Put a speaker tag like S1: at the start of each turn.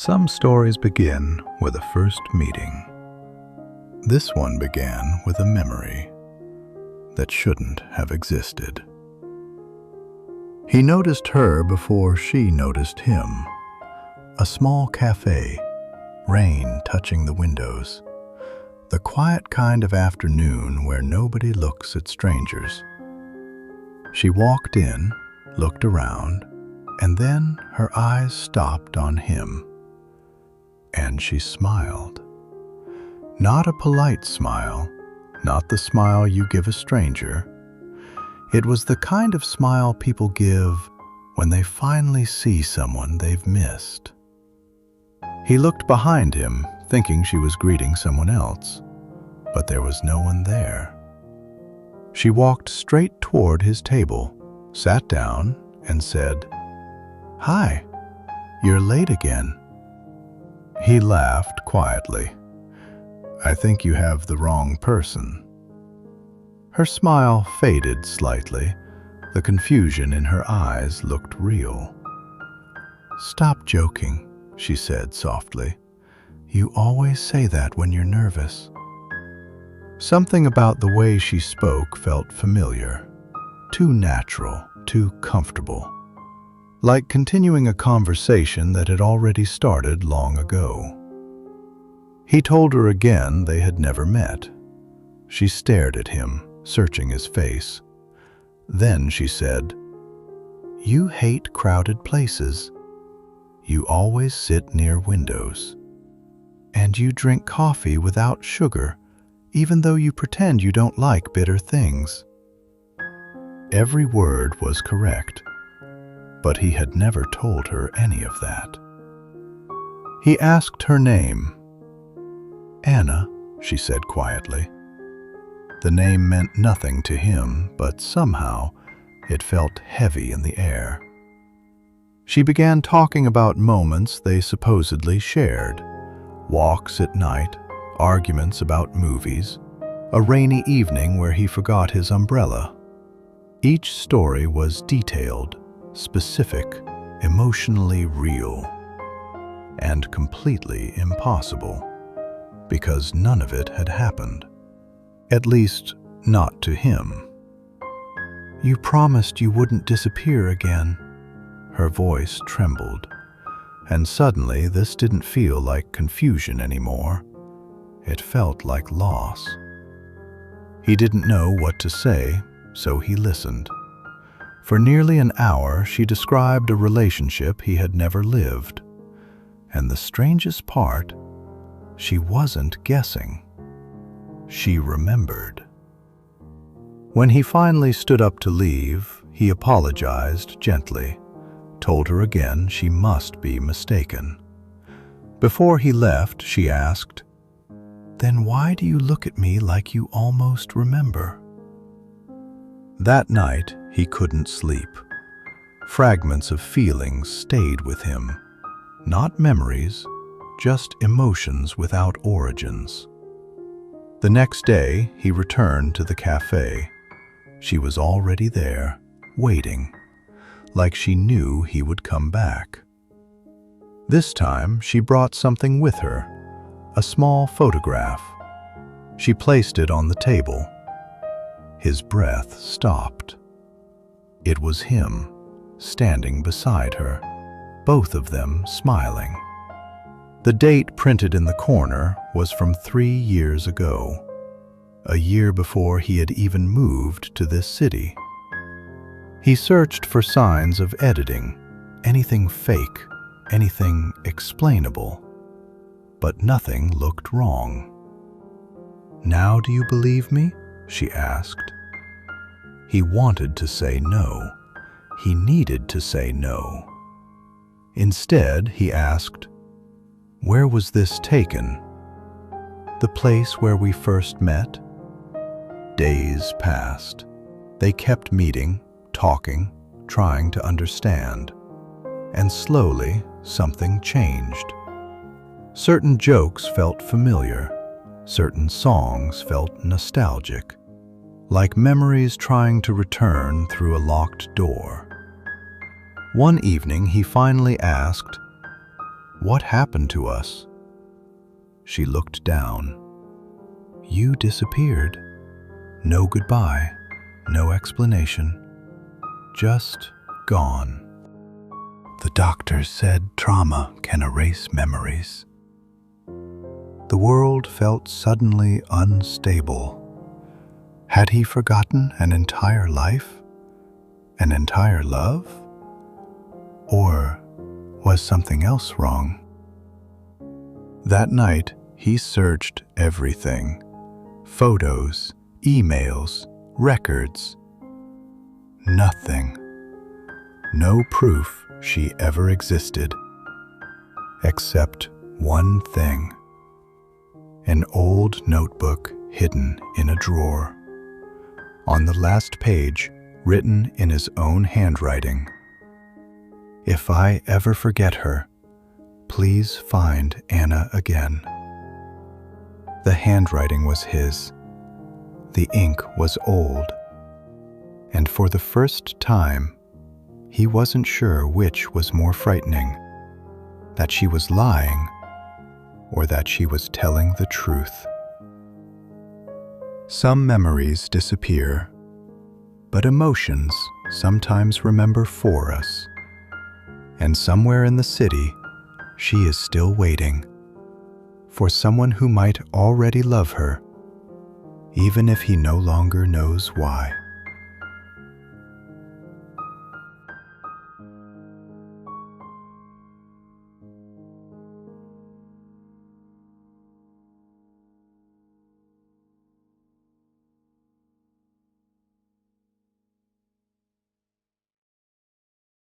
S1: Some stories begin with a first meeting. This one began with a memory that shouldn't have existed. He noticed her before she noticed him. A small cafe, rain touching the windows. The quiet kind of afternoon where nobody looks at strangers. She walked in, looked around, and then her eyes stopped on him. And she smiled. Not a polite smile, not the smile you give a stranger. It was the kind of smile people give when they finally see someone they've missed. He looked behind him, thinking she was greeting someone else, but there was no one there. She walked straight toward his table, sat down, and said, "Hi, you're late again." He laughed quietly. "I think you have the wrong person." Her smile faded slightly. The confusion in her eyes looked real. "Stop joking," she said softly. "You always say that when you're nervous." Something about the way she spoke felt familiar, too natural, too comfortable. Like continuing a conversation that had already started long ago. He told her again they had never met. She stared at him, searching his face. Then she said, "You hate crowded places. You always sit near windows. And you drink coffee without sugar, even though you pretend you don't like bitter things." Every word was correct. But he had never told her any of that. He asked her name. "Anna," she said quietly. The name meant nothing to him, but somehow it felt heavy in the air. She began talking about moments they supposedly shared. Walks at night, arguments about movies, a rainy evening where he forgot his umbrella. Each story was detailed, specific, emotionally real, and completely impossible, because none of it had happened. At least, not to him. "You promised you wouldn't disappear again." Her voice trembled, and suddenly this didn't feel like confusion anymore. It felt like loss. He didn't know what to say, so he listened. For nearly an hour, she described a relationship he had never lived. And the strangest part, she wasn't guessing. She remembered. When he finally stood up to leave, he apologized gently, told her again she must be mistaken. Before he left, she asked, "Then why do you look at me like you almost remember?" That night, he couldn't sleep. Fragments of feelings stayed with him. Not memories, just emotions without origins. The next day, he returned to the cafe. She was already there, waiting, like she knew he would come back. This time, she brought something with her, a small photograph. She placed it on the table. His breath stopped. It was him, standing beside her, both of them smiling. The date printed in the corner was from 3 years ago, a year before he had even moved to this city. He searched for signs of editing, anything fake, anything explainable, but nothing looked wrong. "Now do you believe me?" she asked. He wanted to say no. He needed to say no. Instead, he asked, "Where was this taken?" "The place where we first met." Days passed. They kept meeting, talking, trying to understand. And slowly, something changed. Certain jokes felt familiar. Certain songs felt nostalgic, like memories trying to return through a locked door. One evening, he finally asked, What happened to us? She looked down. You disappeared. No goodbye, no explanation. Just gone. The doctors said trauma can erase memories. The world felt suddenly unstable. Had he forgotten an entire life? An entire love? Or was something else wrong? That night, he searched everything. Photos, emails, records. Nothing. No proof she ever existed. Except one thing. An old notebook hidden in a drawer. On the last page, written in his own handwriting. If I ever forget her, please find Anna again. The handwriting was his. The ink was old. And for the first time, he wasn't sure which was more frightening, that she was lying or that she was telling the truth. Some memories disappear, but emotions sometimes remember for us. And somewhere in the city, she is still waiting for someone who might already love her, even if he no longer knows why.